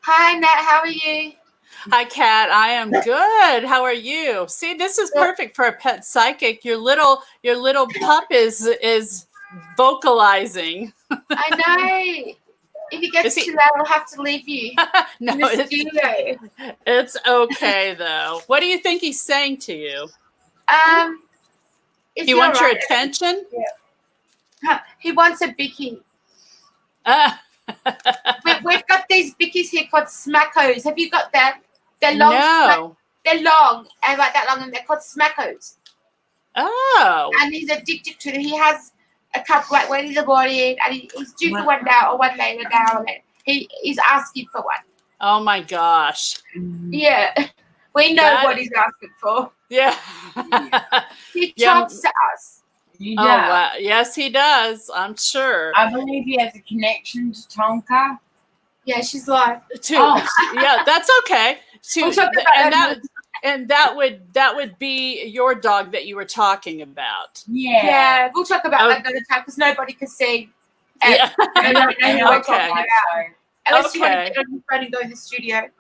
Hi, Nat. How are you? Hi, Kat. I am good. How are you? See, this is Good. perfect for a pet psychic. Your little pup is vocalizing. I know. If it Is gets too he? loud, I'll have to leave you No, in the studio. it's okay though. What do you think he's saying to you? Um, is He he all wants your right? attention? He wants a bicky. Uh, We've got these bickies here called smackos. Have you got them? They're long. no. They're long, and like that long, and they're called smackos. Oh. And he's addicted to it. He has a cup right when he's morning, and he's due for one now or one later now. And he's asking for one. Oh my gosh. Yeah, we know what he's asking for. Yeah. He talks to us. He Oh does. wow. Yes, he does. I'm sure. I believe he has a connection to Tonka. Yeah, she's like, Yeah, that's okay. We'll talk about And that would be your dog that you were talking about. yeah, we'll talk about that another time because nobody can see. Yeah. I know what Okay. I'm talking Unless you want to Okay. get on your phone and go in the studio. about.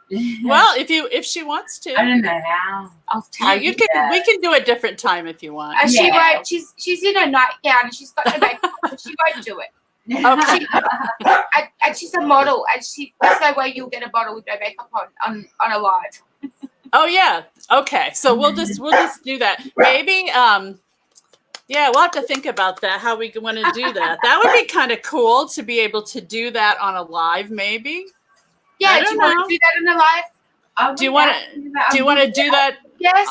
Well, if she wants to, I don't know how. I'll tell you can. We can do a different time if you want. And she Yeah. won't. She's in a nightgown and she's got no makeup, but she won't do it. Okay. And she's a model, and there's no way you'll get a model with no makeup on a live. Oh yeah. Okay. So we'll just do that. Maybe. Yeah, we'll have to think about that. How we want to do that. That would be kind of cool to be able to do that on a live. Maybe. Yeah, do you want to do that on a live? Do you want to do that? Yes.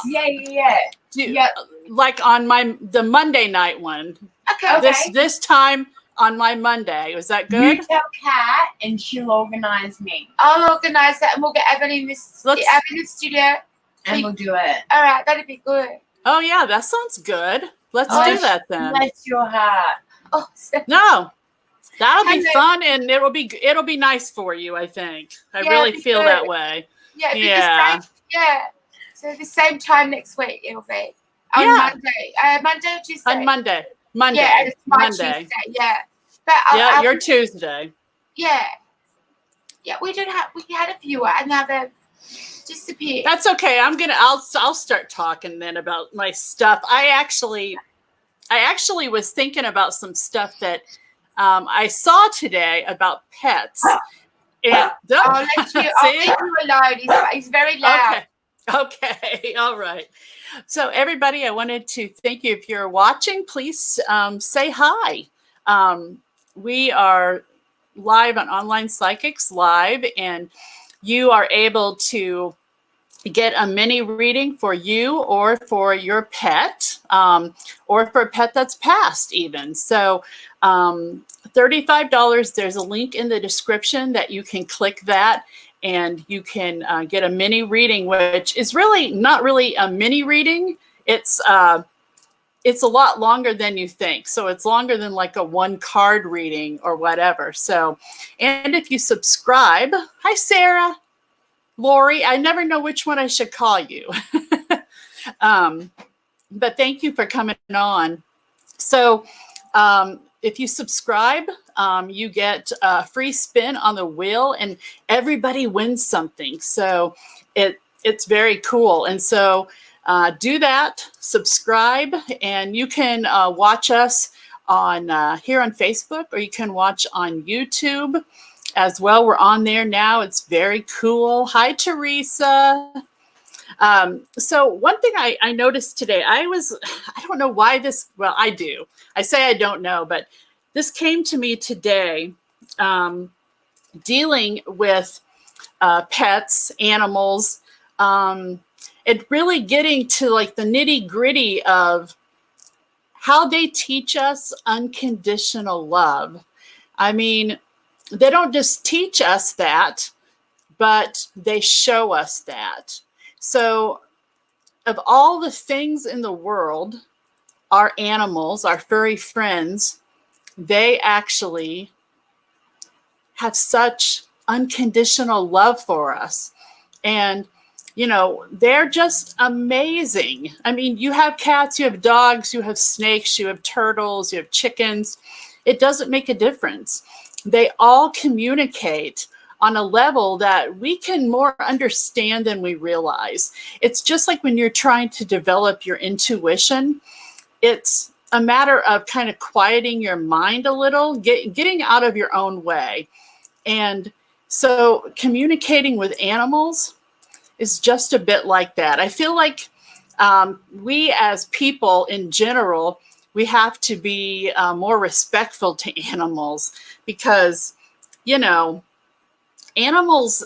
Yeah. Like on the Monday night one. Okay. This time on my Monday. Was that good? You tell Kat and she'll organize me. I'll organize that and we'll get Evan in the studio. And we'll do it. All right, that'd be good. Oh yeah, that sounds good. Let's do that then. Bless your heart. Oh, No, that'll be fun, and it'll be nice for you. I think. I really feel that way. Yeah. Yeah. So the same time next week it'll be on Monday. Monday or Tuesday. On Monday. Monday. Yeah, it's my Monday. Tuesday. Yeah. But your Tuesday. Yeah. Yeah, we had a viewer and now they've disappeared. That's okay. I'll start talking then about my stuff. I actually was thinking about some stuff that I saw today about pets. And I'll let you alone. He's very loud. Okay. All right. So everybody, I wanted to thank you. If you're watching, please say hi. We are live on Online Psychics Live, and you are able to get a mini reading for you or for your pet, or for a pet that's passed even. So $35, there's a link in the description that you can click that, and you can get a mini reading, which is really not really a mini reading. It's a lot longer than you think. So it's longer than like a 1 card reading or whatever. So, and if you subscribe, hi, Sarah, Lori, I never know which one I should call you. But thank you for coming on. So if you subscribe, you get a free spin on the wheel, and everybody wins something. So it's very cool. And so do that, subscribe, and you can watch us on here on Facebook, or you can watch on YouTube as well. We're on there now. It's very cool. Hi, Teresa. So one thing I noticed today, I don't know why this, well, I do. I say I don't know, but this came to me today, dealing with pets, animals, and really getting to like the nitty gritty of how they teach us unconditional love. I mean, they don't just teach us that, but they show us that. So of all the things in the world, our animals, our furry friends, they actually have such unconditional love for us. And, you know, they're just amazing. I mean, you have cats, you have dogs, you have snakes, you have turtles, you have chickens. It doesn't make a difference. They all communicate on a level that we can more understand than we realize. It's just like when you're trying to develop your intuition, it's a matter of kind of quieting your mind a little, getting out of your own way. And so communicating with animals is just a bit like that. I feel like we as people in general, we have to be more respectful to animals because, you know, animals,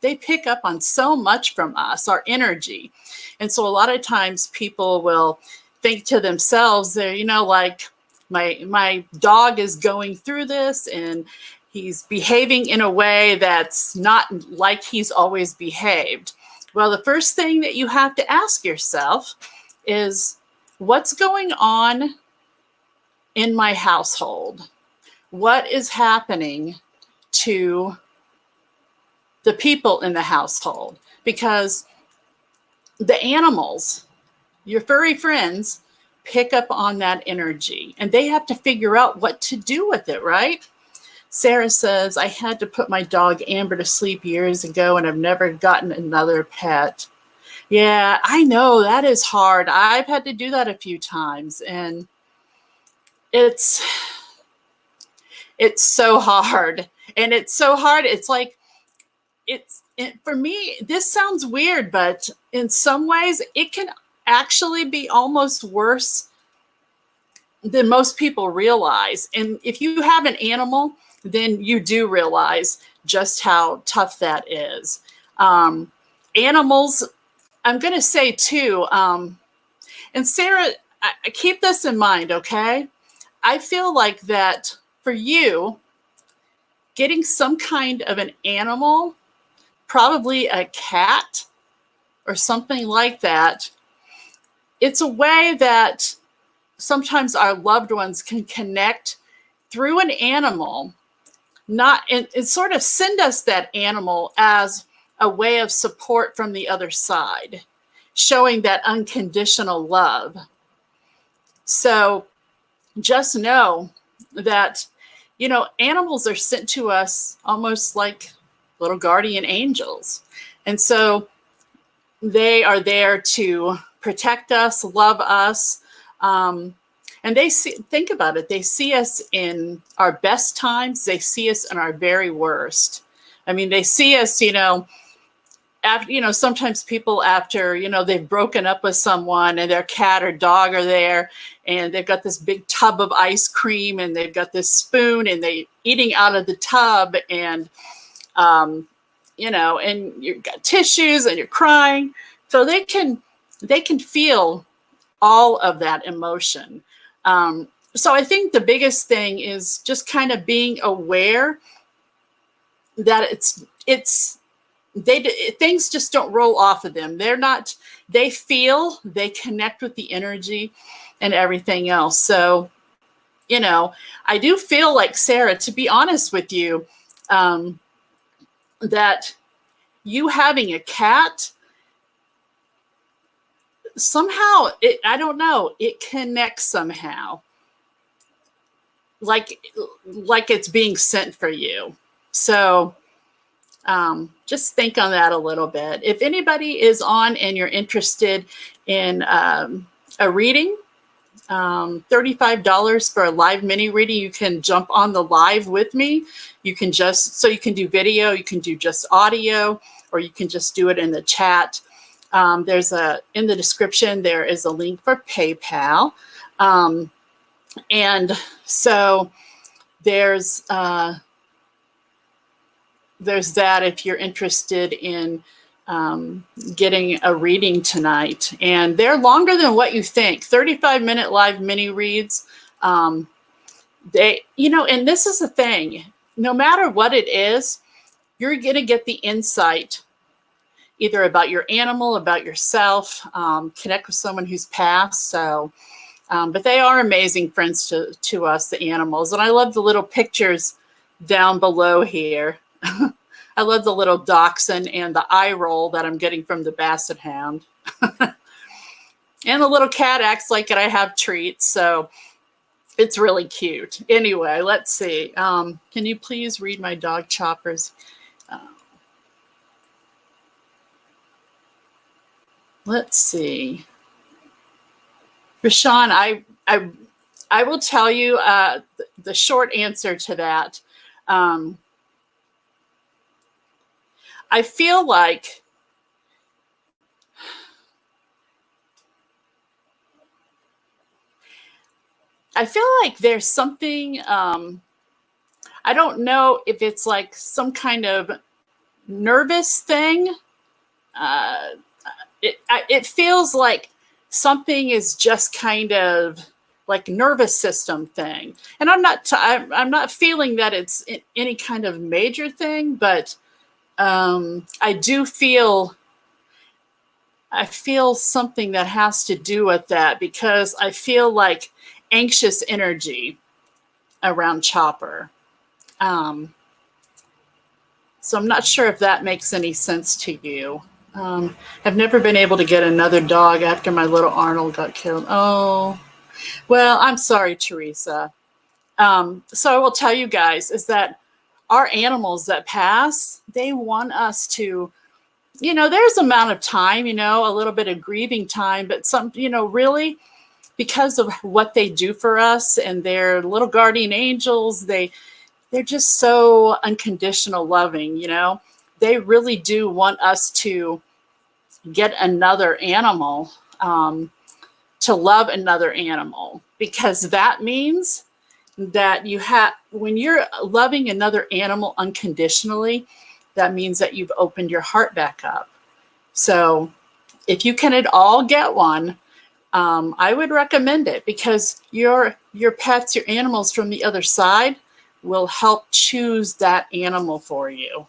they pick up on so much from us, our energy. And so a lot of times people will think to themselves, they're, you know, like my dog is going through this and he's behaving in a way that's not like he's always behaved. Well, the first thing that you have to ask yourself is, what's going on in my household? What is happening to the people in the household? Because the animals, your furry friends, pick up on that energy and they have to figure out what to do with it, right? Sarah says, I had to put my dog Amber to sleep years ago and I've never gotten another pet. Yeah, I know that is hard. I've had to do that a few times and it's so hard. And it's so hard. It's like, for me, this sounds weird, but in some ways it can actually be almost worse than most people realize. And if you have an animal, then you do realize just how tough that is. Animals, I'm going to say too, and Sarah, I keep this in mind, okay? I feel like that for you, getting some kind of an animal, probably a cat or something like that, it's a way that sometimes our loved ones can connect through an animal, and sort of send us that animal as a way of support from the other side, showing that unconditional love. So just know that, you know, animals are sent to us almost like little guardian angels. And so they are there to protect us, love us. And they think about it, they see us in our best times, they see us in our very worst. I mean, they see us, you know, after, you know, sometimes people after, you know, they've broken up with someone and their cat or dog are there and they've got this big tub of ice cream and they've got this spoon and they eating out of the tub and, you know, and you've got tissues and you're crying. So they can feel all of that emotion. So I think the biggest thing is just kind of being aware that things just don't roll off of them. They feel, they connect with the energy and everything else. So, you know, I do feel like, Sarah, to be honest with you, that you having a cat, somehow, I don't know, it connects somehow. Like it's being sent for you. So just think on that a little bit. If anybody is on and you're interested in a reading, $35 for a live mini reading, you can jump on the live with me. You can you can do video, you can do just audio, or you can just do it in the chat. In the description, there is a link for PayPal. And so there's that if you're interested in getting a reading tonight. And they're longer than what you think. 35-minute live mini reads. You know, and this is the thing, no matter what it is, you're going to get the insight either about your animal, about yourself, connect with someone who's passed. So, but they are amazing friends to us, the animals. And I love the little pictures down below here. I love the little dachshund and the eye roll that I'm getting from the basset hound. And the little cat acts like I have treats. So it's really cute. Anyway, let's see. Can you please read my dog Chopper's Let's see. Rashawn, I will tell you the short answer to that. I feel like there's something, I don't know if it's like some kind of nervous thing. It feels like something is just kind of like nervous system thing. And I'm not feeling that it's any kind of major thing, but I feel something that has to do with that, because I feel like anxious energy around Chopper. So I'm not sure if that makes any sense to you. I've never been able to get another dog after my little Arnold got killed. Oh, well, I'm sorry, Teresa. So I will tell you guys is that our animals that pass, they want us to, there's amount of time, a little bit of grieving time, but some, really because of what they do for us and their little guardian angels, they're just so unconditional loving, they really do want us to get another animal, to love another animal, because that means that when you're loving another animal unconditionally, that means that you've opened your heart back up. So if you can at all get one, I would recommend it, because your pets, your animals from the other side will help choose that animal for you.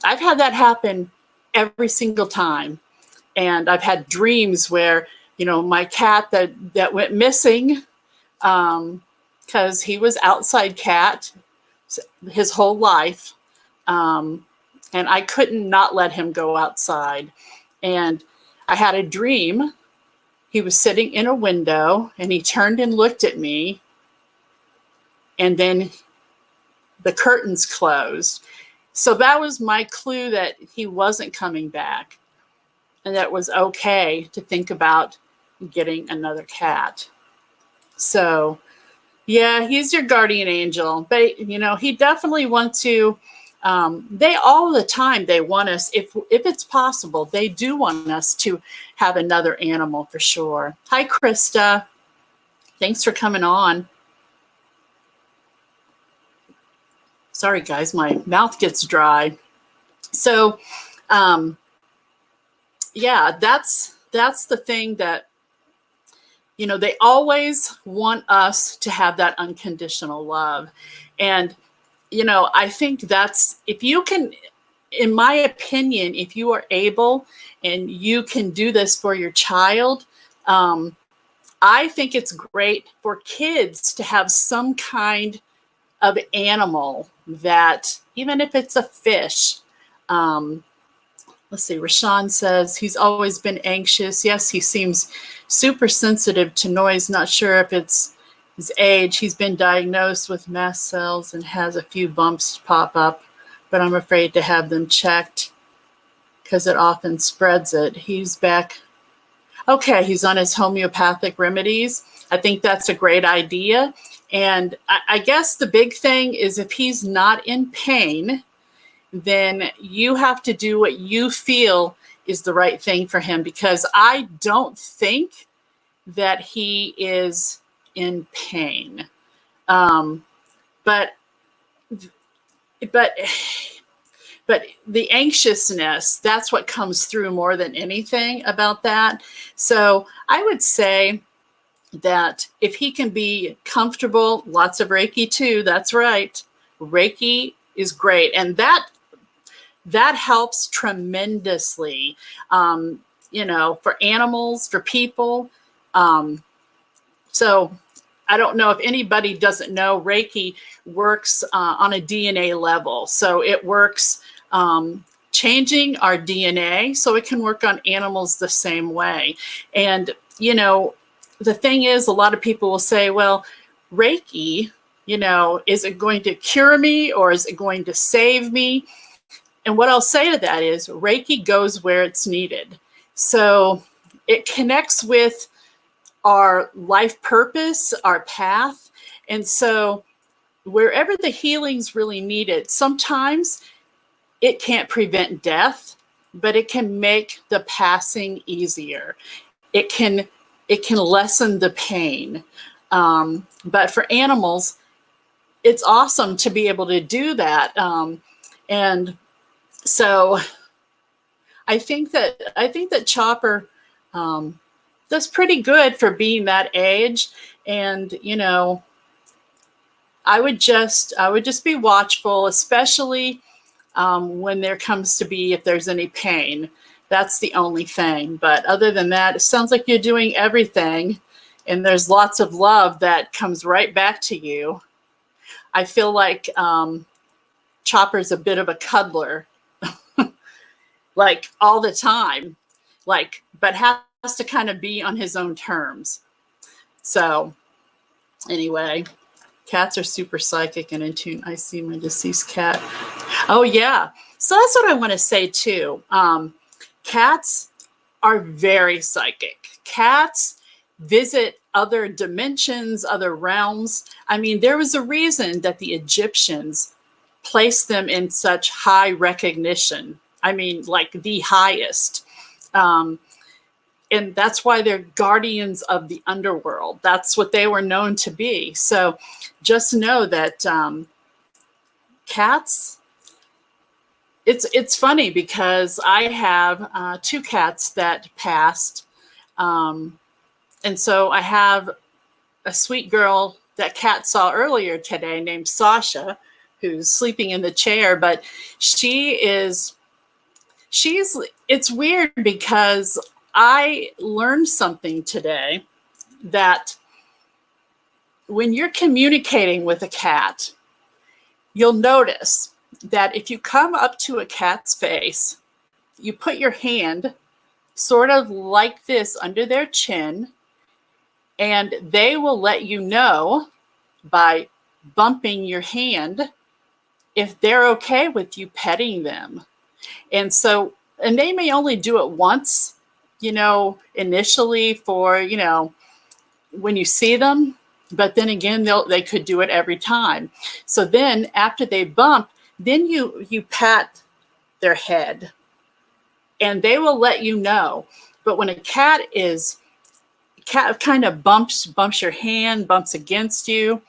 I've had that happen every single time. And I've had dreams where, my cat that went missing, because he was outside cat his whole life. And I couldn't not let him go outside. And I had a dream. He was sitting in a window and he turned and looked at me. And then the curtains closed. So that was my clue that he wasn't coming back, and that it was okay to think about getting another cat. So yeah, he's your guardian angel, but he definitely wants to, they all the time, they want us, if it's possible, they do want us to have another animal for sure. Hi, Krista. Thanks for coming on. Sorry, guys, my mouth gets dry. So, yeah, that's the thing that, they always want us to have that unconditional love. And, I think that's, if you can, in my opinion, if you are able and you can do this for your child, I think it's great for kids to have some kind of animal that, even if it's a fish, let's see, Rashawn says he's always been anxious. Yes, he seems super sensitive to noise. Not sure if it's his age. He's been diagnosed with mast cells and has a few bumps pop up, but I'm afraid to have them checked because it often spreads it. He's back. Okay, he's on his homeopathic remedies. I think that's a great idea. And I guess the big thing is, if he's not in pain, then you have to do what you feel is the right thing for him, because I don't think that he is in pain. But the anxiousness, that's what comes through more than anything about that. So I would say that if he can be comfortable, lots of Reiki too, that's right. Reiki is great. And that helps tremendously, for animals, for people. So I don't know if anybody doesn't know, Reiki works on a DNA level. So it works changing our DNA, so it can work on animals the same way. And, the thing is, a lot of people will say, well, Reiki is it going to cure me or is it going to save me? And what I'll say to that is Reiki goes where it's needed. So it connects with our life purpose, our path. And so wherever the healing's really needed, sometimes it can't prevent death, but it can make the passing easier. It can lessen the pain. But for animals, it's awesome to be able to do that. And so I think that Chopper does pretty good for being that age. And I would just be watchful, especially when there comes to be if there's any pain. That's the only thing. But other than that, it sounds like you're doing everything, and there's lots of love that comes right back to you. I feel like Chopper's a bit of a cuddler, like all the time, but has to kind of be on his own terms. So anyway, cats are super psychic and in tune. I see my deceased cat. Oh yeah. So that's what I want to say too. Cats are very psychic. Cats visit other dimensions, other realms. I mean, there was a reason that the Egyptians placed them in such high recognition. I mean, like the highest. And that's why they're guardians of the underworld. That's what they were known to be. So just know that cats, it's funny because I have 2 cats that passed. And so I have a sweet girl that Kat saw earlier today named Sasha, who's sleeping in the chair, but it's weird because I learned something today that when you're communicating with a cat, you'll notice that if you come up to a cat's face, you put your hand sort of like this under their chin, and they will let you know by bumping your hand if they're okay with you petting them. And they may only do it once, initially for, when you see them, but then again, they could do it every time. So then after they bump, then you pat their head and they will let you know. But when a cat kind of bumps your hand, bumps against you,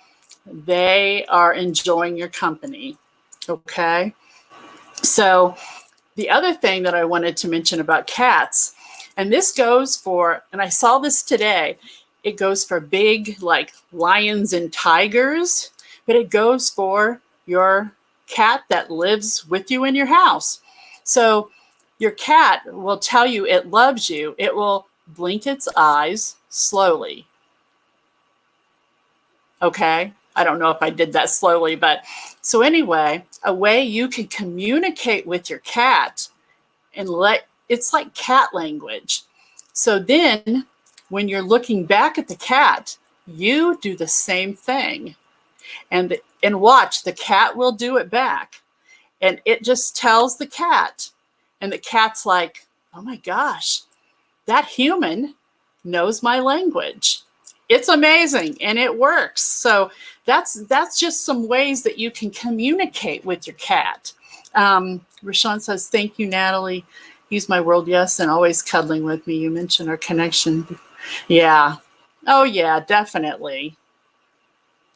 they are enjoying your company. Okay. So the other thing that I wanted to mention about cats, and this goes for, and I saw this today, it goes for big like lions and tigers, but it goes for your cat that lives with you in your house. So your cat will tell you it loves you. It will blink its eyes slowly. Okay. I don't know if I did that slowly, but so anyway, a way you can communicate with your cat and it's like cat language. So then when you're looking back at the cat, you do the same thing and watch, the cat will do it back. And it just tells the cat, and the cat's like, oh my gosh, that human knows my language. It's amazing and it works. So that's just some ways that you can communicate with your cat. Rashawn says, thank you, Natalie. He's my world, yes, and always cuddling with me. You mentioned our connection. Yeah. Oh yeah, definitely.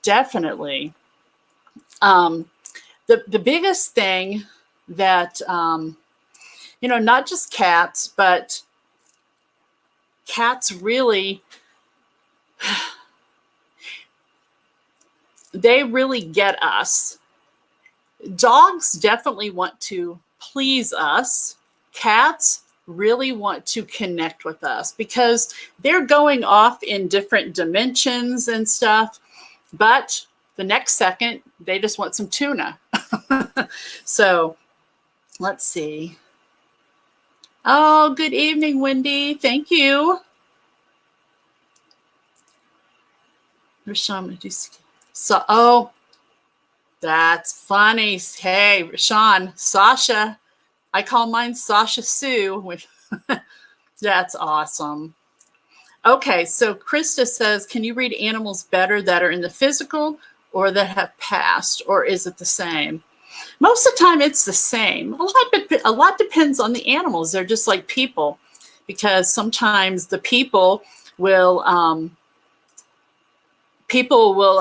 Definitely. The biggest thing that, not just cats, but cats really, they really get us. Dogs definitely want to please us. Cats really want to connect with us because they're going off in different dimensions and stuff. But the next second, they just want some tuna. So let's see. Oh, good evening, Wendy. Thank you. Rashawn, So, oh, that's funny. Hey, Sean, Sasha. I call mine Sasha Sue. That's awesome. Okay, so Krista says, can you read animals better that are in the physical or that have passed, or is it the same? Most of the time, it's the same. A lot depends on the animals. They're just like people, because sometimes the people will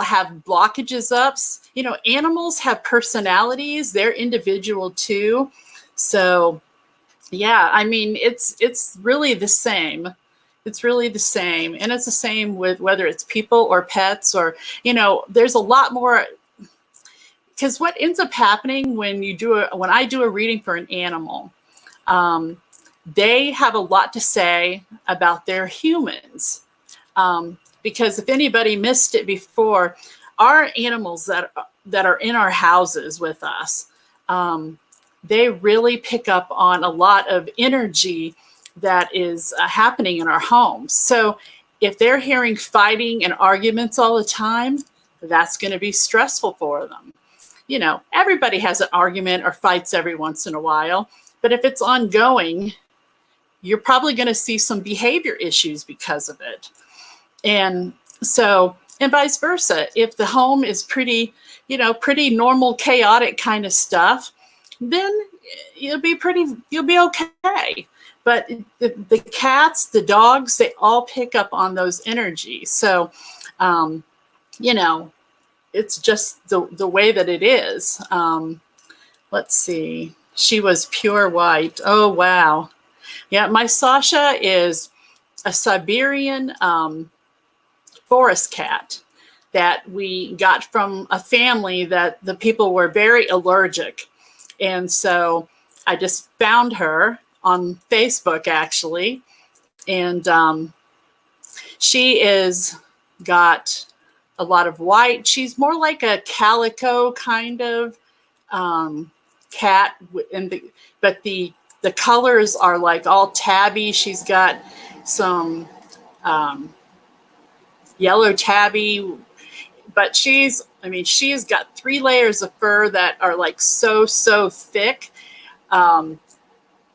have blockages up. You know, animals have personalities. They're individual too. So, yeah, I mean, it's really the same. It's really the same. And it's the same with whether it's people or pets, or, you know, there's a lot more. Because what ends up happening when I do a reading for an animal, they have a lot to say about their humans. Because if anybody missed it before, our animals that are in our houses with us, they really pick up on a lot of energy that is happening in our homes. So if they're hearing fighting and arguments all the time, that's going to be stressful for them. You know, everybody has an argument or fights every once in a while, but if it's ongoing, you're probably going to see some behavior issues because of it. And so, and vice versa, if the home is pretty normal, chaotic kind of stuff, then you'll be okay. But the cats, the dogs, they all pick up on those energies. So, you know, it's just the way that it is. Let's see. She was pure white. Oh, wow. Yeah, my Sasha is a Siberian forest cat that we got from a family that the people were very allergic. And so I just found her on Facebook, actually. And she is got a lot of white. She's more like a calico kind of cat, but the colors are like all tabby. She's got some yellow tabby, but she's got 3 layers of fur that are like so thick.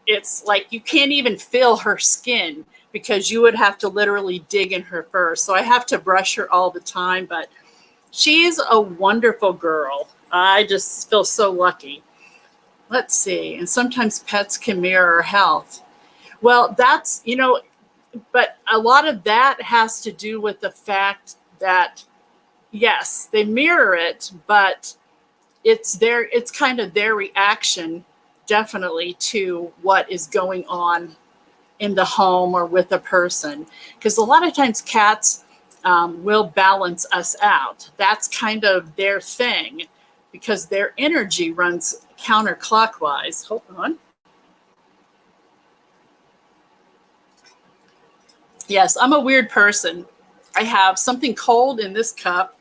It's like you can't even feel her skin because you would have to literally dig in her fur. So I have to brush her all the time, but she's a wonderful girl. I just feel so lucky. Let's see. And sometimes pets can mirror our health. Well, that's, you know, but a lot of that has to do with the fact that, yes, they mirror it, but it's kind of their reaction, definitely, to what is going on in the home or with a person. Because a lot of times cats will balance us out. That's kind of their thing, because their energy runs counterclockwise. Hold on. Yes, I'm a weird person. I have something cold in this cup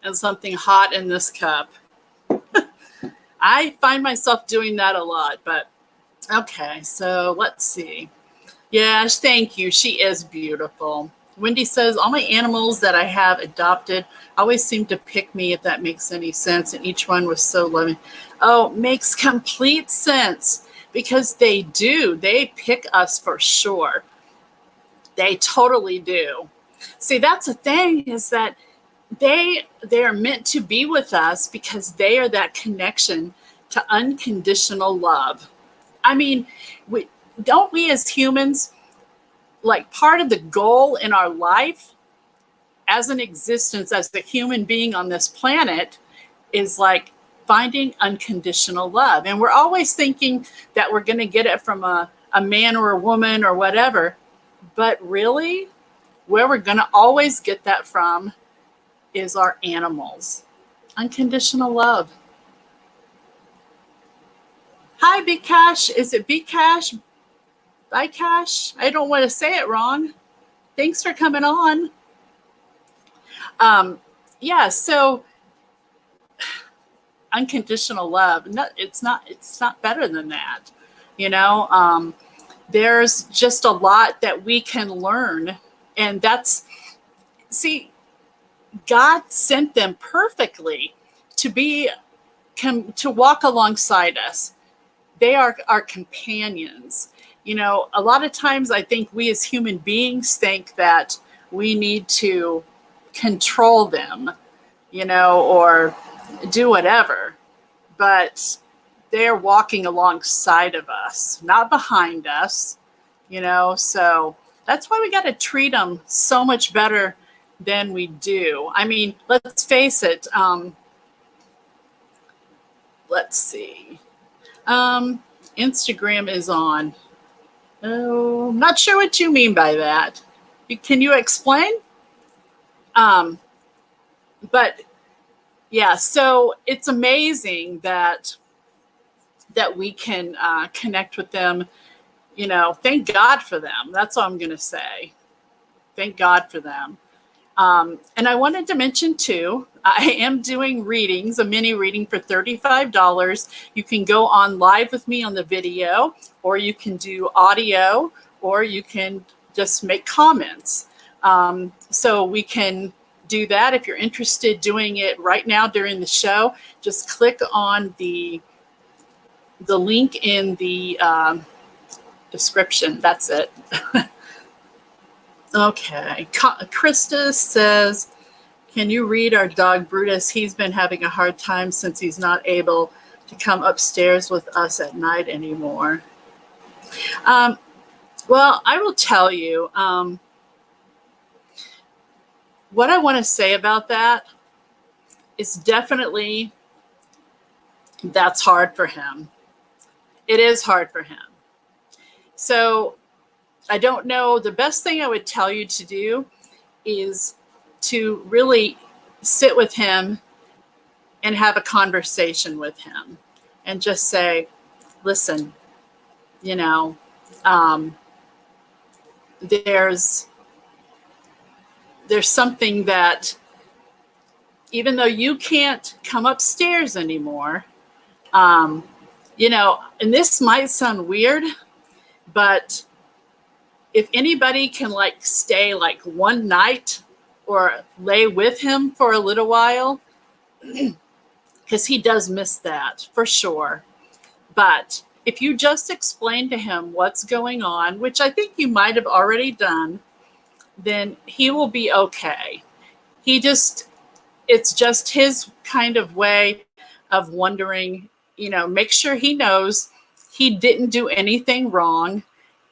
and something hot in this cup. I find myself doing that a lot, but okay, so let's see. Yes, thank you. She is beautiful. Wendy says, all my animals that I have adopted always seem to pick me, if that makes any sense, and each one was so loving. Oh, makes complete sense, because they do. They pick us for sure. They totally do. See, that's the thing, is that they are meant to be with us because they are that connection to unconditional love. I mean, we as humans, like, part of the goal in our life as an existence, as a human being on this planet, is like finding unconditional love. And we're always thinking that we're going to get it from a man or a woman or whatever. But really, where we're going to always get that from is our animals. Unconditional love. Hi, Big Cash. Is it Big Cash? Bye, Cash. I don't want to say it wrong. Thanks for coming on. Yeah, so unconditional love. No, it's not better than that. You know, there's just a lot that we can learn. And that's, see, God sent them perfectly to be to walk alongside us. They are our companions. You know, a lot of times I think we as human beings think that we need to control them, you know, or do whatever. But they're walking alongside of us, not behind us, you know. So that's why we got to treat them so much better than we do. I mean, let's face it. Let's see. Instagram is on. Oh, I'm not sure what you mean by that. Can you explain? But yeah, so it's amazing that we can connect with them. You know, thank God for them. That's all I'm going to say. Thank God for them. And I wanted to mention too, I am doing readings, a mini reading for $35. You can go on live with me on the video, or you can do audio, or you can just make comments. So we can do that. If you're interested doing it right now during the show, just click on the link in the description. That's it. Okay. Krista says, can you read our dog Brutus? He's been having a hard time since he's not able to come upstairs with us at night anymore. Well, I will tell you, what I want to say about that is definitely that's hard for him. It is hard for him. So I don't know. The best thing I would tell you to do is to really sit with him and have a conversation with him and just say, listen, you know, there's something that even though you can't come upstairs anymore, you know, and this might sound weird, but if anybody can like stay like one night or lay with him for a little while, because he does miss that for sure. But if you just explain to him what's going on, which I think you might have already done, then he will be okay. It's just his kind of way of wondering, you know, make sure he knows he didn't do anything wrong.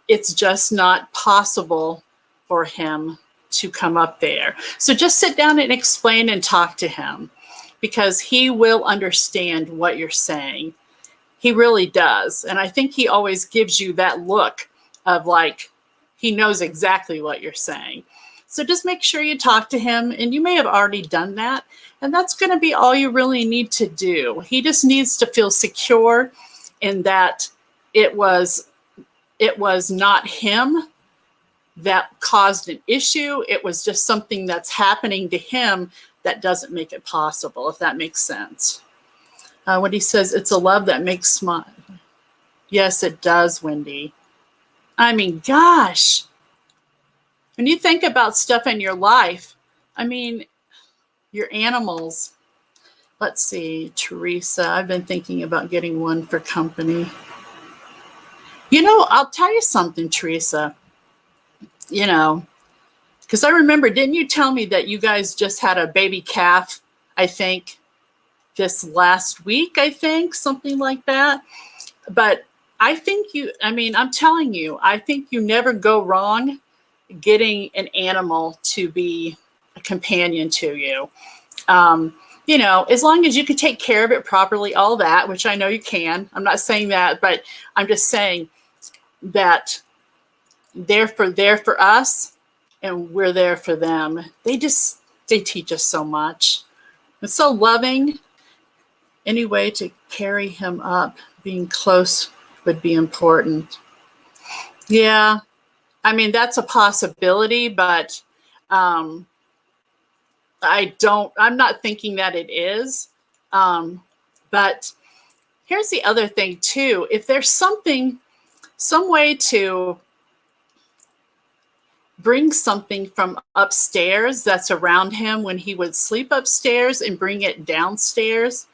It's just not possible for him to come up there. So just sit down and explain and talk to him, because he will understand what you're saying. He really does. And I think he always gives you that look of like, he knows exactly what you're saying. So just make sure you talk to him, and you may have already done that. And that's going to be all you really need to do. He just needs to feel secure in that it was not him that caused an issue. It was just something that's happening to him that doesn't make it possible, if that makes sense. When he says it's a love that makes smile. Yes, it does, Wendy. I mean, gosh, when you think about stuff in your life, I mean, your animals. Let's see, Teresa, I've been thinking about getting one for company. You know, I'll tell you something, Teresa, you know, because I remember, didn't you tell me that you guys just had a baby calf, I think, this last week, I think, something like that. But I think I'm telling you, I think you never go wrong getting an animal to be a companion to you. You know, as long as you can take care of it properly, all that, which I know you can. I'm not saying that, but I'm just saying that they're for us and we're there for them. They teach us so much. It's so loving. Any way to carry him up, being close would be important. Yeah, I mean, that's a possibility, but I'm not thinking that it is. But here's the other thing too. If there's some way to bring something from upstairs that's around him when he would sleep upstairs and bring it downstairs,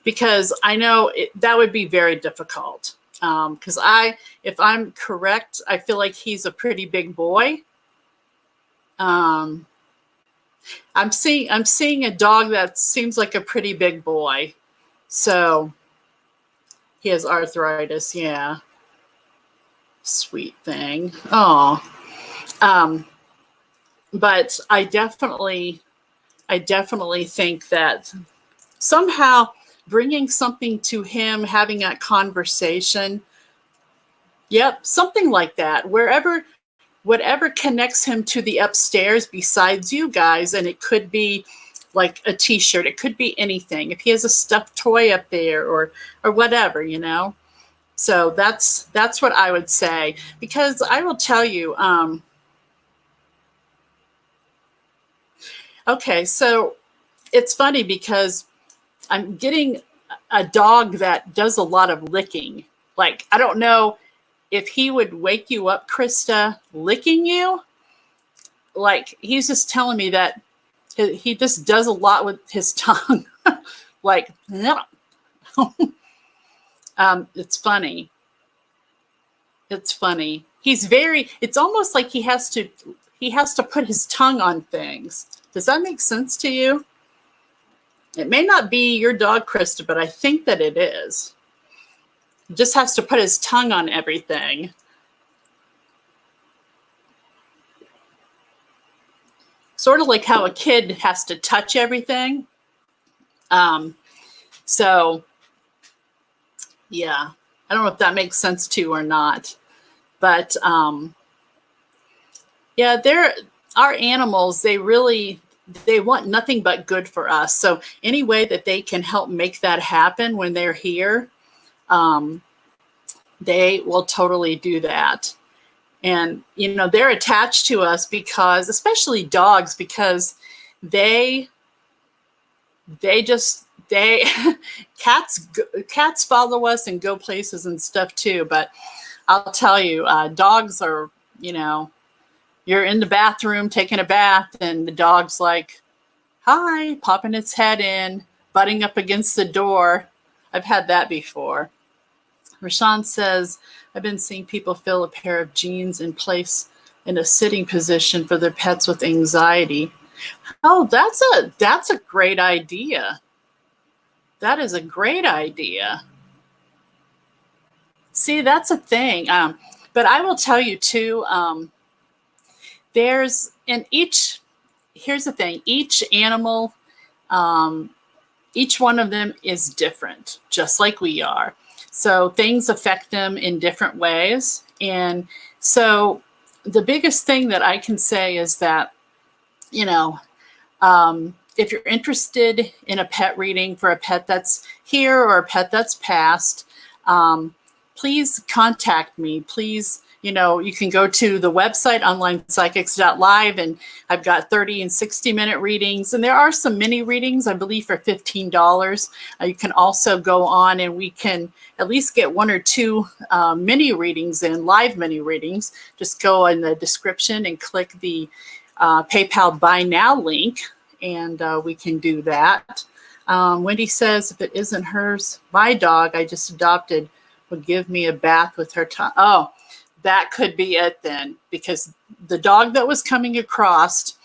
because I know that would be very difficult. Because if I'm correct, I feel like he's a pretty big boy. I'm seeing a dog that seems like a pretty big boy. So he has arthritis. Yeah. Sweet thing. Oh. But I definitely think that somehow bringing something to him, having that conversation, yep, something like that, whatever connects him to the upstairs besides you guys, and it could be like a t-shirt, it could be anything. If he has a stuffed toy up there or whatever, you know. So that's what I would say, because I will tell you, okay, so it's funny because I'm getting a dog that does a lot of licking. Like, I don't know if he would wake you up, Krista, licking you. Like, he's just telling me that he just does a lot with his tongue. Like, it's funny. It's funny. It's almost like he has to put his tongue on things. Does that make sense to you? It may not be your dog, Krista, but I think that it is. He just has to put his tongue on everything. Sort of like how a kid has to touch everything. So, yeah. I don't know if that makes sense to you or not. But, yeah, our animals, they want nothing but good for us. So any way that they can help make that happen when they're here, they will totally do that. And, you know, they're attached to us because, especially dogs, because cats follow us and go places and stuff too. But I'll tell you, dogs are, you know, you're in the bathroom taking a bath and the dog's like, hi, popping its head in, butting up against the door. I've had that before. Rashawn says, I've been seeing people fill a pair of jeans in place in a sitting position for their pets with anxiety. Oh, that's a great idea. That is a great idea. See, that's a thing. But I will tell you too, here's the thing, each animal, each one of them is different, just like we are. So things affect them in different ways. And so the biggest thing that I can say is that, you know, if you're interested in a pet reading for a pet that's here or a pet that's passed, please contact me. Please, you know, you can go to the website, onlinepsychics.live, and I've got 30 and 60-minute readings. And there are some mini readings, I believe, for $15. You can also go on and we can at least get 1 or 2 mini readings in, live mini readings. Just go in the description and click the PayPal Buy Now link, and we can do that. Wendy says, if it isn't hers, my dog I just adopted would give me a bath with her tongue. Oh, that could be it then, because the dog that was coming across,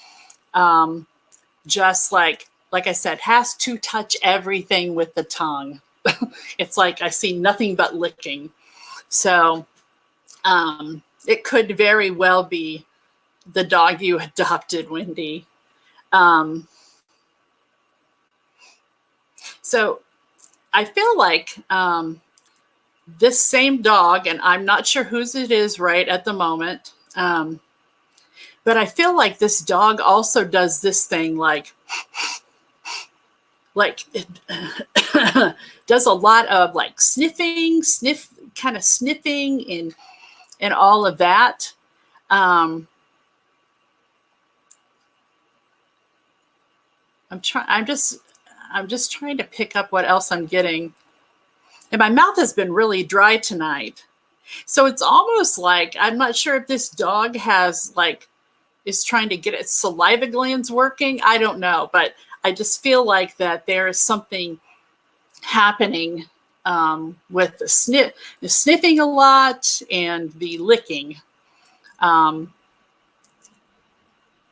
just like I said, has to touch everything with the tongue. It's like I see nothing but licking. So it could very well be the dog you adopted, Wendy. So I feel like this same dog, and I'm not sure whose it is right at the moment, but I feel like this dog also does this thing, like it does a lot of like sniffing and all of that. I'm just trying to pick up what else I'm getting. And my mouth has been really dry tonight. So it's almost like, I'm not sure if this dog has like, is trying to get its saliva glands working. I don't know, but I just feel like that there is something happening with the sniffing a lot and the licking.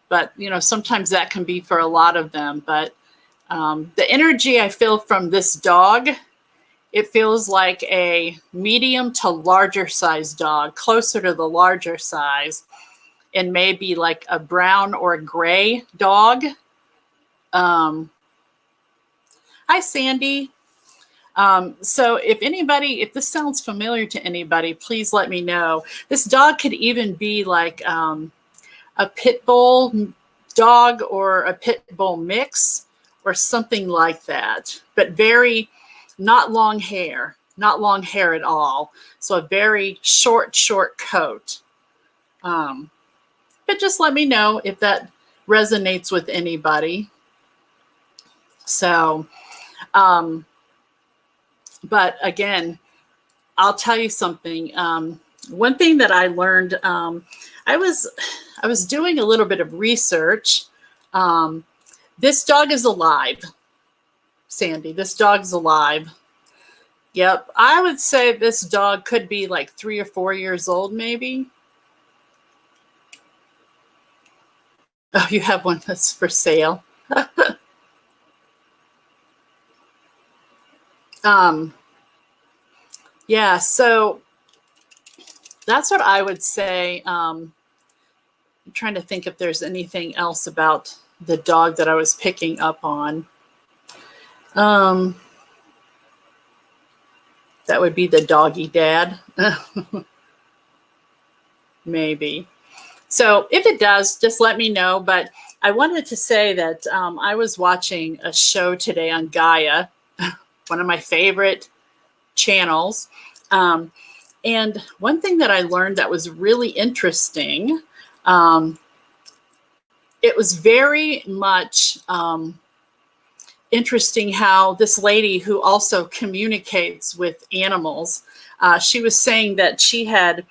But, you know, sometimes that can be for a lot of them. But the energy I feel from this dog, it feels like a medium to larger size dog, closer to the larger size, and maybe like a brown or a gray dog. Hi, Sandy. So if this sounds familiar to anybody, please let me know. This dog could even be like a pit bull dog or a pit bull mix or something like that, but very not long hair at all. So a very short coat. But just let me know if that resonates with anybody. So, but again, I'll tell you something. One thing that I learned, I was doing a little bit of research. This dog is alive, Sandy. This dog's alive. Yep. I would say this dog could be like 3 or 4 years old, maybe. Oh, you have one that's for sale. Yeah, so that's what I would say. I'm trying to think if there's anything else about the dog that I was picking up on. That would be the doggy dad. Maybe. So if it does, just let me know. But I wanted to say that I was watching a show today on Gaia, one of my favorite channels. And one thing that I learned that was really interesting, it was very much interesting how this lady who also communicates with animals, she was saying that she had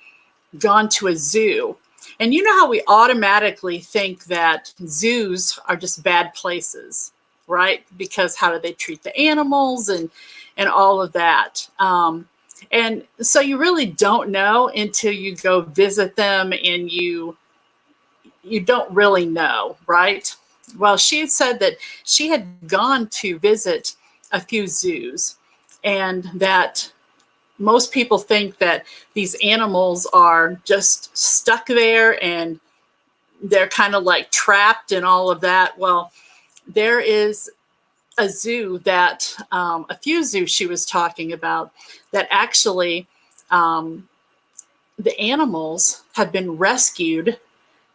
gone to a zoo. And you know how we automatically think that zoos are just bad places, right? Because how do they treat the animals and all of that. And so you really don't know until you go visit them, and you don't really know, right? Well, she had said that she had gone to visit a few zoos, and that most people think that these animals are just stuck there and they're kind of like trapped and all of that. Well, there is a zoo that, a few zoos she was talking about, that actually the animals have been rescued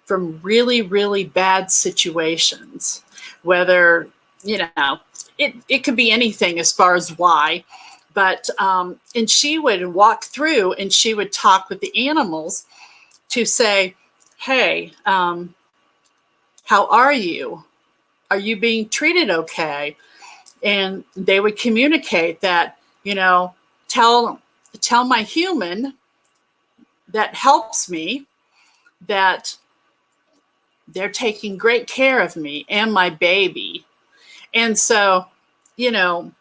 from really, really bad situations. Whether, you know, it could be anything as far as why. But, and she would walk through and she would talk with the animals to say, hey, how are you? Are you being treated okay? And they would communicate that, you know, tell my human that helps me that they're taking great care of me and my baby. And so, you know,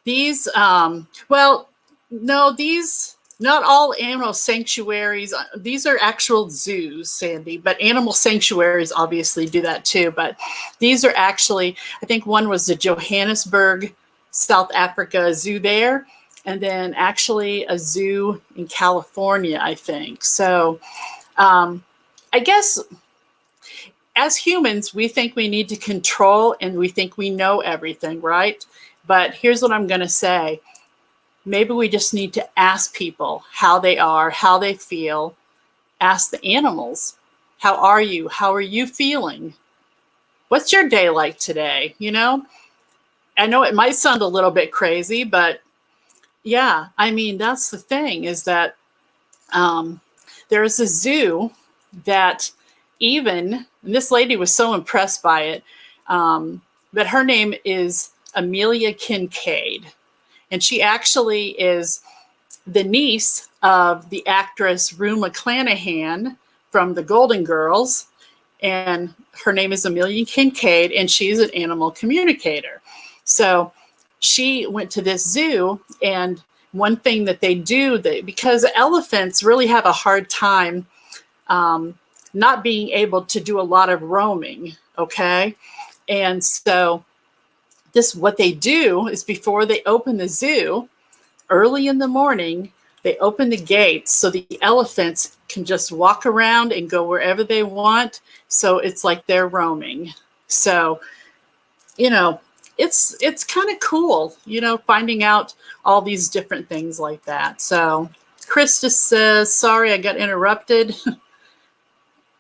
these, well, no, these, not all animal sanctuaries, these are actual zoos, Sandy, but animal sanctuaries obviously do that too. But these are actually, I think one was the Johannesburg, South Africa zoo there, and then actually a zoo in California, I think. So I guess as humans, we think we need to control and we think we know everything, right? But here's what I'm going to say. Maybe we just need to ask people how they are, how they feel. Ask the animals, how are you? How are you feeling? What's your day like today? You know, I know it might sound a little bit crazy, but yeah, I mean, that's the thing is that there's a zoo that even, and this lady was so impressed by it, but her name is Amelia Kincaid. And she actually is the niece of the actress Rue McClanahan from the Golden Girls, and her name is Amelia Kincaid, and she's an animal communicator. So she went to this zoo, and one thing that they do, because elephants really have a hard time not being able to do a lot of roaming, okay? And so what they do is before they open the zoo, early in the morning, they open the gates so the elephants can just walk around and go wherever they want. So it's like they're roaming. So, you know, it's kind of cool, you know, finding out all these different things like that. So Krista says, sorry, I got interrupted.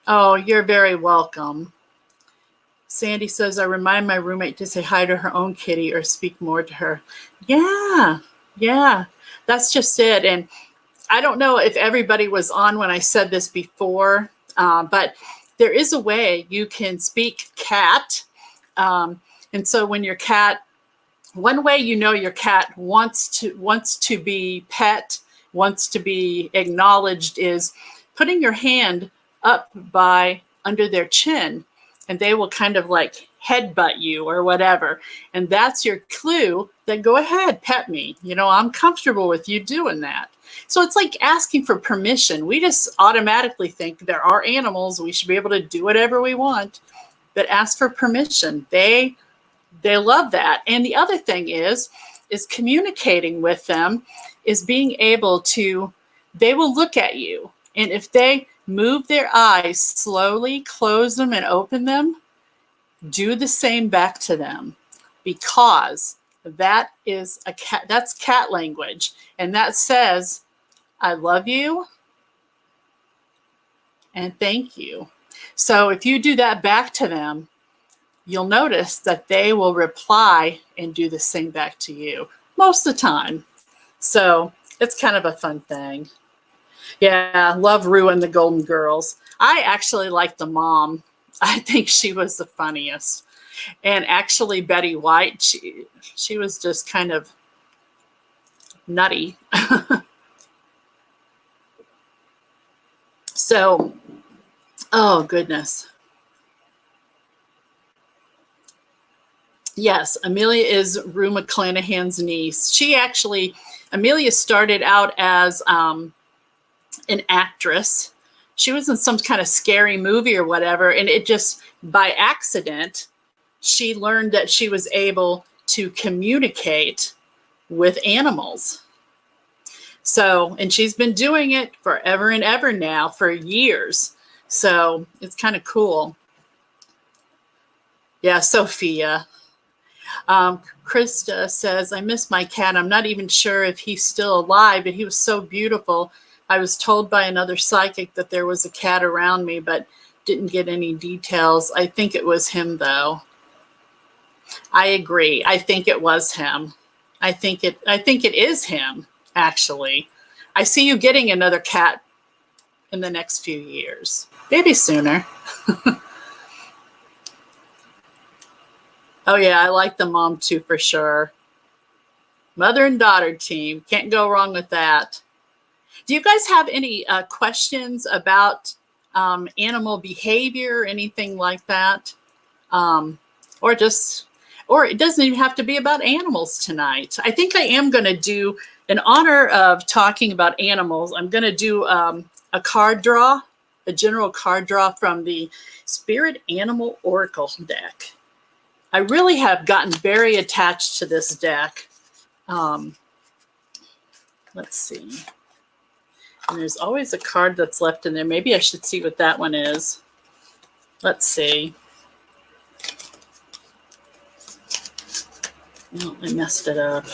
Oh, you're very welcome. Sandy says, I remind my roommate to say hi to her own kitty or speak more to her. Yeah, that's just it. And I don't know if everybody was on when I said this before, but there is a way you can speak cat. And so when your cat, one way you know your cat wants to be pet, wants to be acknowledged, is putting your hand up by under their chin, and they will kind of like headbutt you or whatever. And that's your clue that go ahead, pet me. You know, I'm comfortable with you doing that. So it's like asking for permission. We just automatically think there are animals, we should be able to do whatever we want, but ask for permission. They love that. And the other thing is communicating with them, is being able to, they will look at you. And if they move their eyes slowly, close them and open them, do the same back to them, because that is that's cat language. And that says, I love you and thank you. So if you do that back to them, you'll notice that they will reply and do the same back to you most of the time. So it's kind of a fun thing. Yeah, love Rue and the Golden Girls. I actually like the mom. I think she was the funniest. And actually Betty White, she was just kind of nutty. So, oh goodness. Yes, Amelia is Rue McClanahan's niece. Amelia started out as an actress. She was in some kind of scary movie or whatever, and it just, by accident, she learned that she was able to communicate with animals. So, and she's been doing it forever and ever now, for years. So it's kind of cool. Yeah, Sophia. Krista says, I miss my cat. I'm not even sure if he's still alive, but he was so beautiful. I was told by another psychic that there was a cat around me, but didn't get any details. I think it was him, though. I agree. I think it was him. I think it is him, actually. I see you getting another cat in the next few years. Maybe sooner. Oh, yeah, I like the mom, too, for sure. Mother and daughter team. Can't go wrong with that. Do you guys have any questions about animal behavior, anything like that? Or it doesn't even have to be about animals tonight. I think I am going to do, in honor of talking about animals, I'm going to do a card draw, a general card draw from the Spirit Animal Oracle deck. I really have gotten very attached to this deck. Let's see. And there's always a card that's left in there. Maybe I should see what that one is. Let's see. Oh, I messed it up.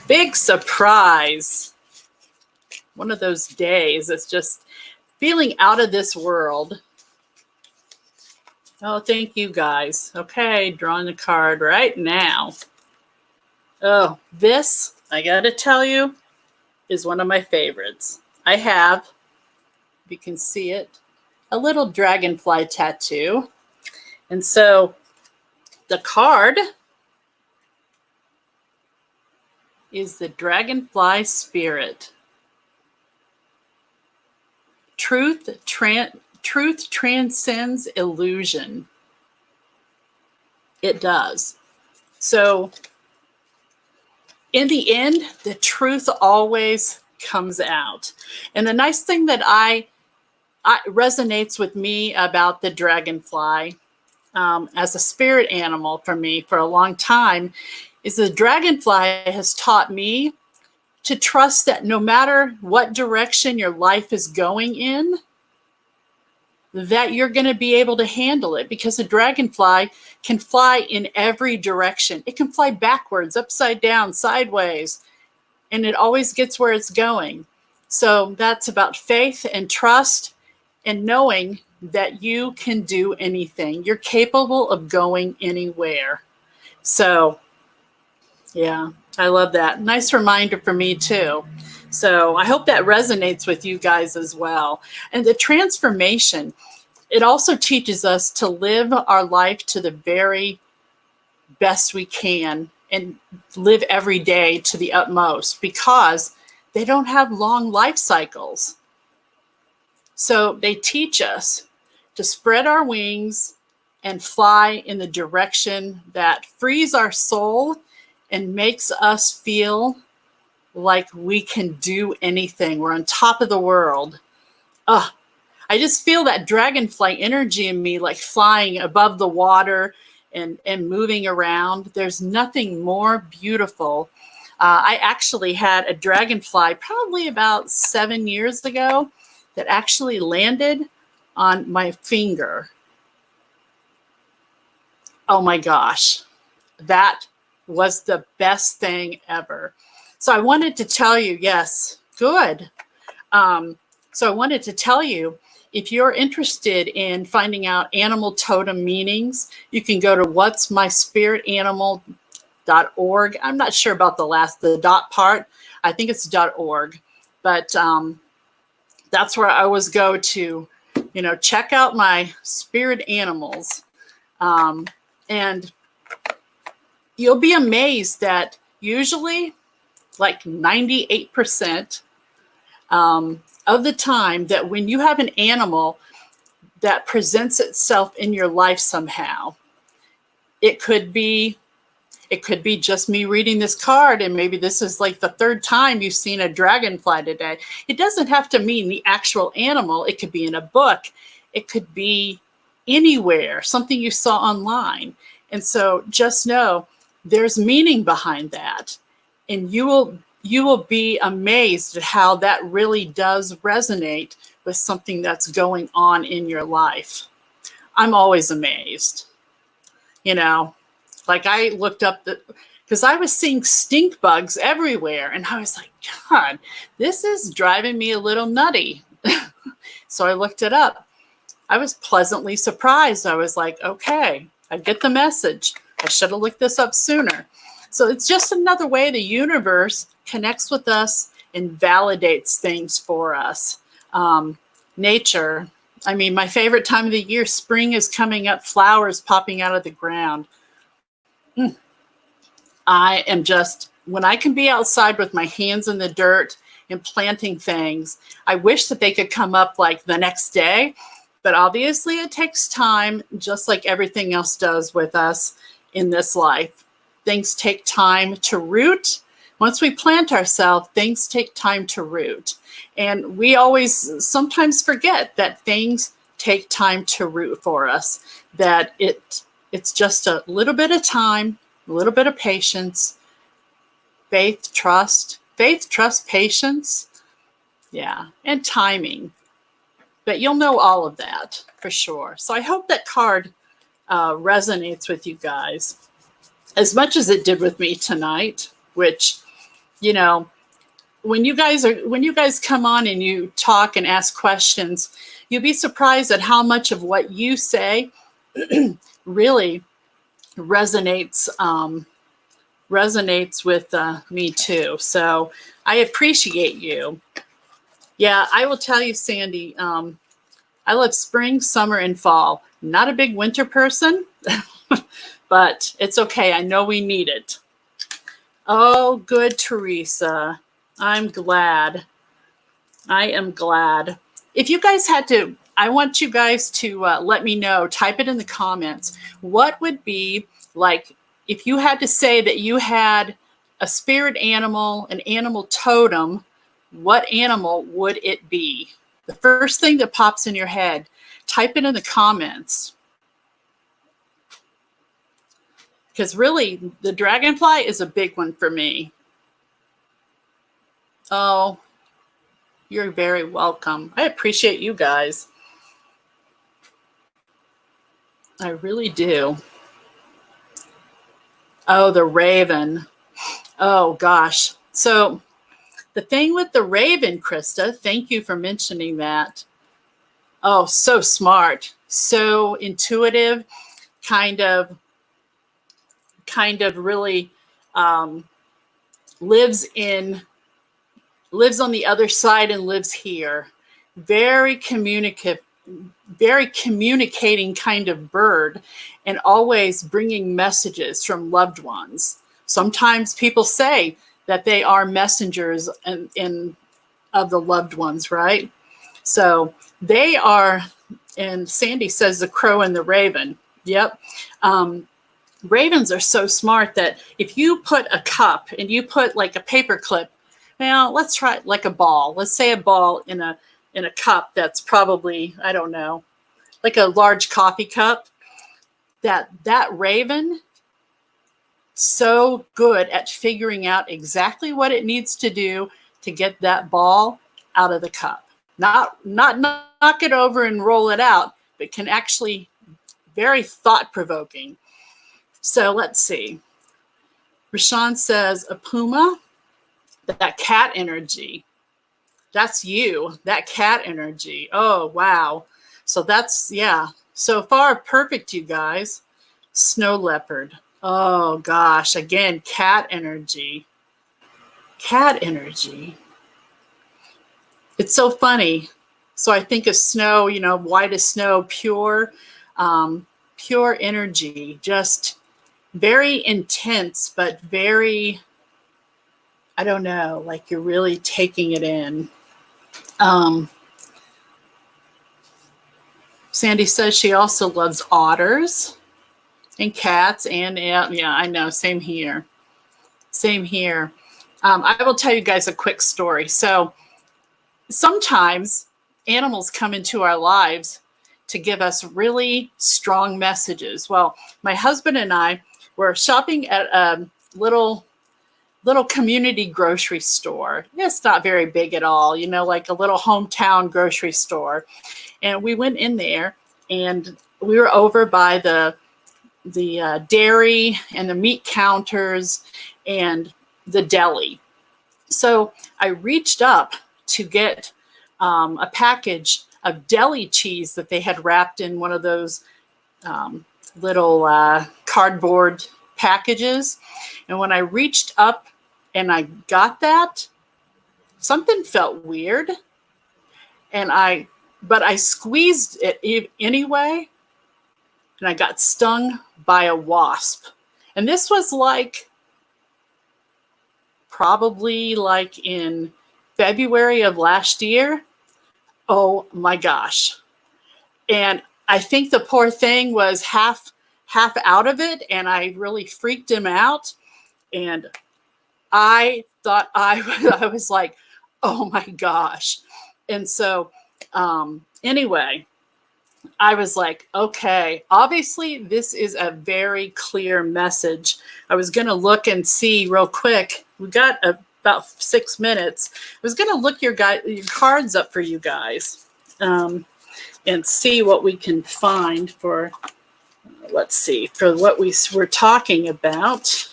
Big surprise. One of those days. It's just feeling out of this world. Oh, thank you guys. Okay, drawing a card right now. Oh, this, I gotta tell you, is one of my favorites. I have, if you can see it, a little dragonfly tattoo. And so the card is the dragonfly spirit. Truth transcends illusion. It does. So in the end, the truth always comes out. And the nice thing that I resonates with me about the dragonfly as a spirit animal for me for a long time is the dragonfly has taught me to trust that no matter what direction your life is going in, that you're going to be able to handle it, because a dragonfly can fly in every direction. It can fly backwards, upside down, sideways, and it always gets where it's going. So that's about faith and trust and knowing that you can do anything. You're capable of going anywhere. So, yeah, I love that. Nice reminder for me too. So I hope that resonates with you guys as well. And the transformation, it also teaches us to live our life to the very best we can and live every day to the utmost, because they don't have long life cycles. So they teach us to spread our wings and fly in the direction that frees our soul and makes us feel like we can do anything. We're on top of the world. I just feel that dragonfly energy in me, like flying above the water and moving around. There's nothing more beautiful. I actually had a dragonfly probably about 7 years ago that actually landed on my finger. Oh my gosh, that was the best thing ever. So I wanted to tell you, yes, good. So I wanted to tell you, if you're interested in finding out animal totem meanings, you can go to what'smyspiritanimal.org. I'm not sure about the dot part. I think it's .org, but that's where I always go to, check out my spirit animals. And you'll be amazed that usually like 98% of the time that when you have an animal that presents itself in your life somehow, it could be just me reading this card, and maybe this is like the third time you've seen a dragonfly today. It doesn't have to mean the actual animal. It could be in a book. It could be anywhere, something you saw online. And so just know there's meaning behind that. And you will be amazed at how that really does resonate with something that's going on in your life. I'm always amazed. Like I looked up because I was seeing stink bugs everywhere, and I was like, God, this is driving me a little nutty. So I looked it up. I was pleasantly surprised. I was like, okay, I get the message. I should have looked this up sooner. So it's just another way the universe connects with us and validates things for us. Nature, I mean, my favorite time of the year, spring is coming up, flowers popping out of the ground. I am just, when I can be outside with my hands in the dirt and planting things, I wish that they could come up like the next day, but obviously it takes time, just like everything else does with us in this life. Things take time to root. Once we plant ourselves, things take time to root. And we always sometimes forget that things take time to root for us, that it's just a little bit of time, a little bit of patience, faith, trust, patience, yeah, and timing. But you'll know all of that for sure. So I hope that card resonates with you guys as much as it did with me tonight, which, when you guys come on and you talk and ask questions, you'll be surprised at how much of what you say really resonates with me too. So I appreciate you. Yeah, I will tell you, Sandy, I love spring, summer, and fall. Not a big winter person, but it's okay. I know we need it. Oh, good, Teresa. I'm glad. I am glad. If you guys had to, I want you guys to let me know, type it in the comments. What would be like if you had to say that you had a spirit animal, an animal totem, what animal would it be? The first thing that pops in your head, type it in the comments. Because really, the dragonfly is a big one for me. Oh, you're very welcome. I appreciate you guys. I really do. Oh, the raven. Oh, gosh. So the thing with the raven, Krista, thank you for mentioning that. Oh, so smart. So intuitive, kind of really lives on the other side and lives here. Very communicative, very communicating kind of bird, and always bringing messages from loved ones. Sometimes people say that they are messengers of the loved ones, right? So they are, and Sandy says the crow and the raven. Yep. Ravens are so smart that if you put a cup and you put like a paper clip, now let's try it like a ball. Let's say a ball in a cup that's probably, I don't know, like a large coffee cup. That raven, so good at figuring out exactly what it needs to do to get that ball out of the cup. Not knock it over and roll it out, but can actually, very thought-provoking. So let's see. Rashawn says, a puma, that cat energy. That's you, that cat energy. Oh, wow. So that's, yeah. So far, perfect, you guys. Snow leopard. Oh, gosh. Again, cat energy. Cat energy. It's so funny. So I think of snow, you know, white as snow, pure, pure energy, just very intense, but very, I don't know, like you're really taking it in. Sandy says she also loves otters and cats, and yeah, I know, same here. Same here. I will tell you guys a quick story. So sometimes animals come into our lives to give us really strong messages. Well, my husband and I were shopping at a little community grocery store. It's not very big at all, you know, like a little hometown grocery store. And we went in there and we were over by the dairy and the meat counters and the deli. So I reached up to get a package of deli cheese that they had wrapped in one of those little cardboard packages. And when I reached up and I got that, something felt weird. But I squeezed it anyway, and I got stung by a wasp. And this was like, probably like in February of last year. Oh my gosh. And I think the poor thing was half out of it, and I really freaked him out. And I thought I was like, oh my gosh. And so anyway, I was like, okay, obviously this is a very clear message. I was going to look and see real quick. We got about 6 minutes. I was going to look your cards up for you guys and see what we can find for, let's see, for what we were talking about.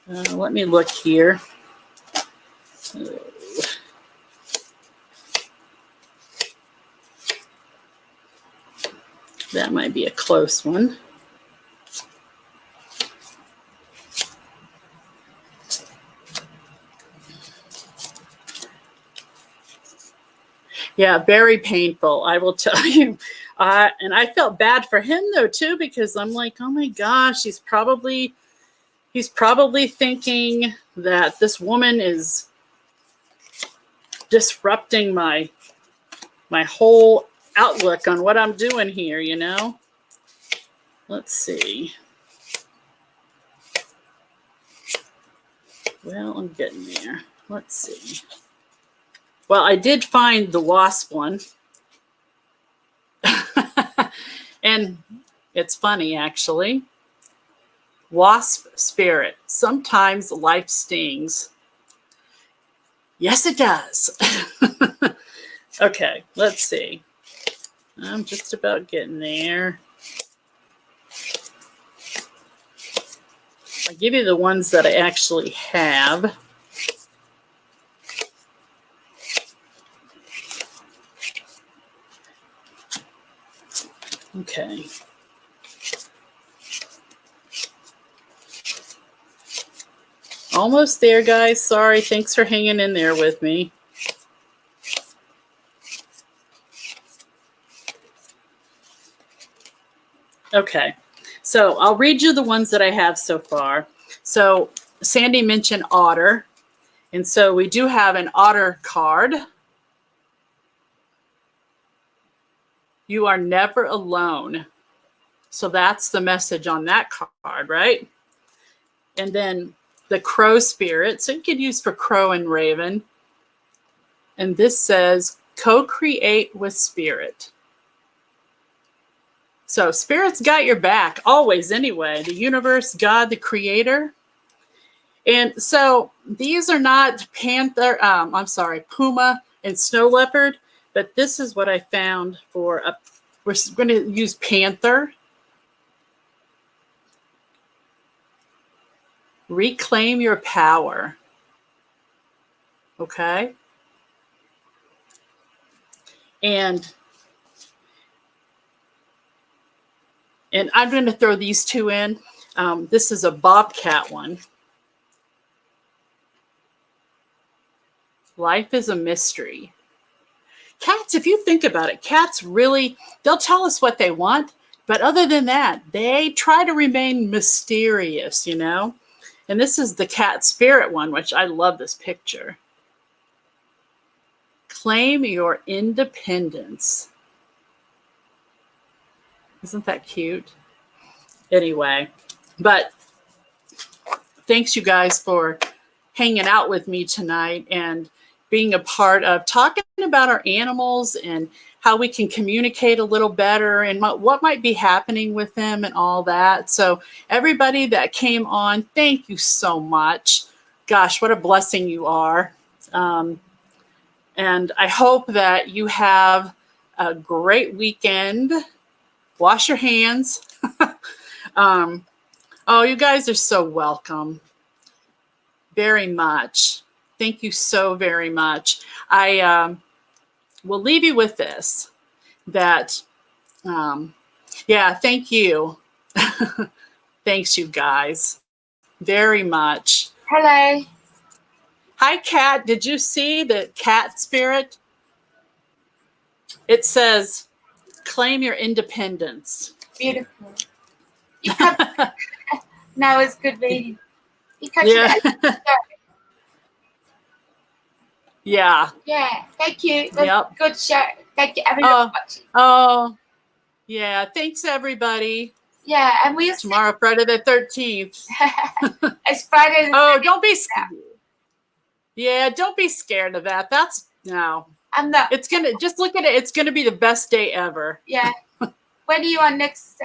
Let me look here. That might be a close one. Yeah, very painful, I will tell you. And I felt bad for him, though, too, because I'm like, oh, my gosh, he's probably He's probably thinking that this woman is disrupting my whole outlook on what I'm doing here, you know? Let's see. Well, I'm getting there. Let's see. Well, I did find the wasp one. And it's funny, actually. Wasp spirit. Sometimes life stings. Yes, it does. Okay, let's see. I'm just about getting there. I'll give you the ones that I actually have. Okay. Almost there, guys. Sorry. Thanks for hanging in there with me. Okay. So I'll read you the ones that I have so far. So Sandy mentioned otter. And so we do have an otter card. You are never alone. So that's the message on that card, right? And then the crow spirit. So you could use for crow and raven. And this says, co-create with spirit. So spirit's got your back always anyway. The universe, God, the creator. And so these are not puma and snow leopard, but this is what I found for we're going to use panther. Reclaim your power. Okay. And I'm going to throw these two in. This is a bobcat one. Life is a mystery. Cats, if you think about it, cats really, they'll tell us what they want. But other than that, they try to remain mysterious, you know. And this is the cat spirit one, which I love this picture. Claim your independence. Isn't that cute? Anyway, but thanks you guys for hanging out with me tonight and being a part of talking about our animals and how we can communicate a little better and what might be happening with them and all that. So everybody that came on, thank you so much. Gosh, what a blessing you are. And I hope that you have a great weekend. Wash your hands. Oh, you guys are so welcome. Very much. Thank you so very much. I will leave you with this. That, yeah, thank you. Thanks, you guys. Very much. Hello. Hi, Kat. Did you see the cat spirit? It says, claim your independence. Beautiful. You cut. Now it's good reading. You cut Yeah. Yeah. Yeah. Thank you. Yep. Good show. Thank you everyone for watching. Oh, yeah. Thanks, everybody. Yeah, and we'll Tomorrow, Friday the 13th. It's Friday. Oh, don't be scared. Yeah, don't be scared of that. No. I'm not. It's going to, just look at it. It's going to be the best day ever. Yeah. When are you on next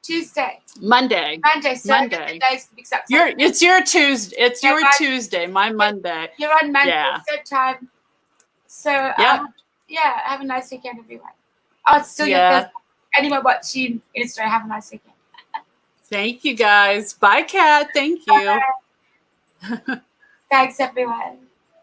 Tuesday? Monday. Monday. So Monday. It's your Tuesday. It's your Tuesday. My Monday. You're on Monday. Yeah. Third time. So Yep. yeah. Have a nice weekend, everyone. Oh, it's still your first. Anyone watching Instagram, have a nice weekend. Thank you, guys. Bye, Kat. Thank you. Thanks, everyone.